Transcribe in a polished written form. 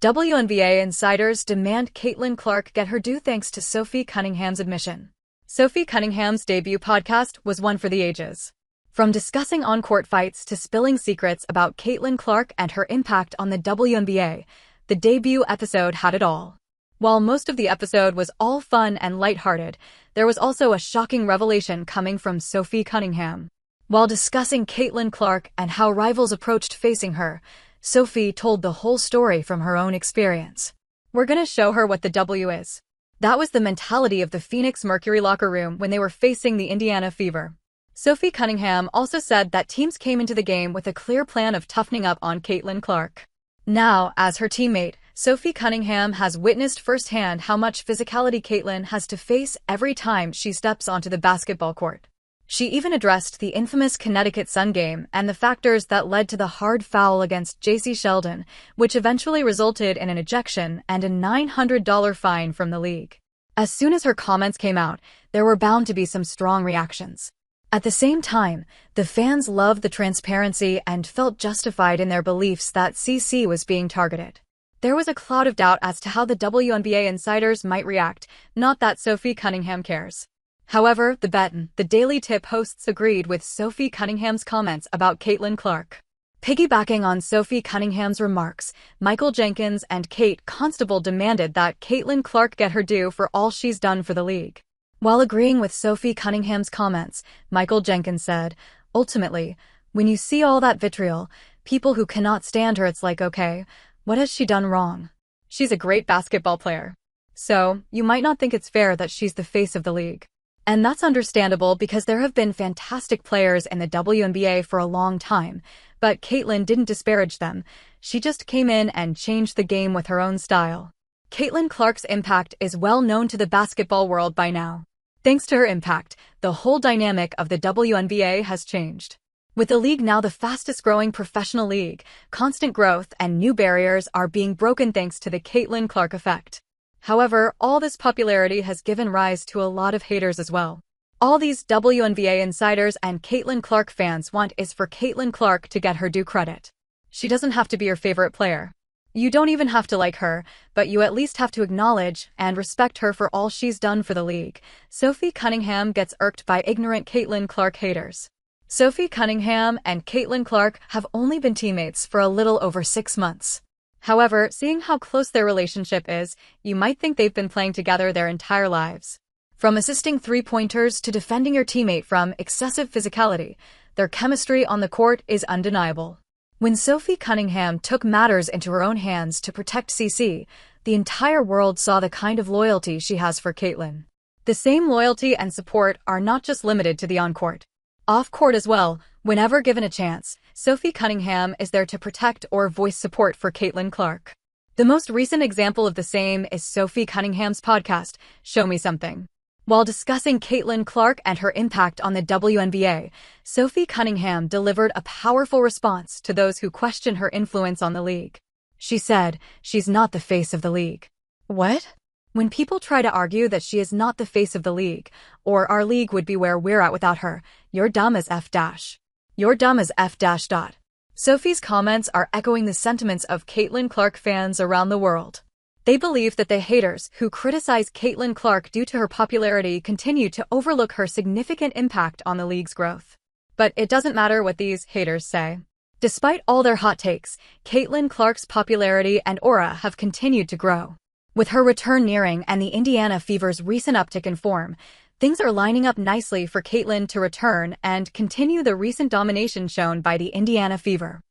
WNBA insiders demand Caitlin Clark get her due thanks to Sophie Cunningham's admission. Sophie Cunningham's debut podcast was one for the ages. From discussing on-court fights to spilling secrets about Caitlin Clark and her impact on the WNBA, the debut episode had it all. While most of the episode was all fun and lighthearted, there was also a shocking revelation coming from Sophie Cunningham. While discussing Caitlin Clark and how rivals approached facing her, Sophie told the whole story from her own experience. "We're gonna show her what the W is." That was the mentality of the Phoenix Mercury locker room when they were facing the Indiana Fever. Sophie Cunningham also said that teams came into the game with a clear plan of toughening up on Caitlin Clark. Now, as her teammate, Sophie Cunningham has witnessed firsthand how much physicality Caitlin has to face every time she steps onto the basketball court. She even addressed the infamous Connecticut Sun game and the factors that led to the hard foul against J.C. Sheldon, which eventually resulted in an ejection and a $900 fine from the league. As soon as her comments came out, there were bound to be some strong reactions. At the same time, the fans loved the transparency and felt justified in their beliefs that CC was being targeted. There was a cloud of doubt as to how the WNBA insiders might react, not that Sophie Cunningham cares. However, the Daily Tip hosts agreed with Sophie Cunningham's comments about Caitlin Clark. Piggybacking on Sophie Cunningham's remarks, Michael Jenkins and Kate Constable demanded that Caitlin Clark get her due for all she's done for the league. While agreeing with Sophie Cunningham's comments, Michael Jenkins said, "Ultimately, when you see all that vitriol, people who cannot stand her, it's like, okay, what has she done wrong? She's a great basketball player. So, you might not think it's fair that she's the face of the league." And that's understandable because there have been fantastic players in the WNBA for a long time, but Caitlin didn't disparage them. She just came in and changed the game with her own style. Caitlin Clark's impact is well known to the basketball world by now. Thanks to her impact, the whole dynamic of the WNBA has changed. With the league now the fastest-growing professional league, constant growth and new barriers are being broken thanks to the Caitlin Clark effect. However, all this popularity has given rise to a lot of haters as well. All these WNBA insiders and Caitlin Clark fans want is for Caitlin Clark to get her due credit. She doesn't have to be your favorite player. You don't even have to like her, but you at least have to acknowledge and respect her for all she's done for the league. Sophie Cunningham gets irked by ignorant Caitlin Clark haters. Sophie Cunningham and Caitlin Clark have only been teammates for a little over 6 months. However, seeing how close their relationship is, you might think they've been playing together their entire lives. From assisting three-pointers to defending your teammate from excessive physicality, their chemistry on the court is undeniable. When Sophie Cunningham took matters into her own hands to protect CC, the entire world saw the kind of loyalty she has for Caitlin. The same loyalty and support are not just limited to the on-court. Off-court as well, whenever given a chance, Sophie Cunningham is there to protect or voice support for Caitlin Clark. The most recent example of the same is Sophie Cunningham's podcast, Show Me Something. While discussing Caitlin Clark and her impact on the WNBA, Sophie Cunningham delivered a powerful response to those who question her influence on the league. She said, "She's not the face of the league." What? When people try to argue that she is not the face of the league, or our league would be where we're at without her, you're dumb as F dash. You're dumb as F dash dot. Sophie's comments are echoing the sentiments of Caitlin Clark fans around the world. They believe that the haters who criticize Caitlin Clark due to her popularity continue to overlook her significant impact on the league's growth. But it doesn't matter what these haters say. Despite all their hot takes, Caitlin Clark's popularity and aura have continued to grow. With her return nearing and the Indiana Fever's recent uptick in form, things are lining up nicely for Caitlin to return and continue the recent domination shown by the Indiana Fever.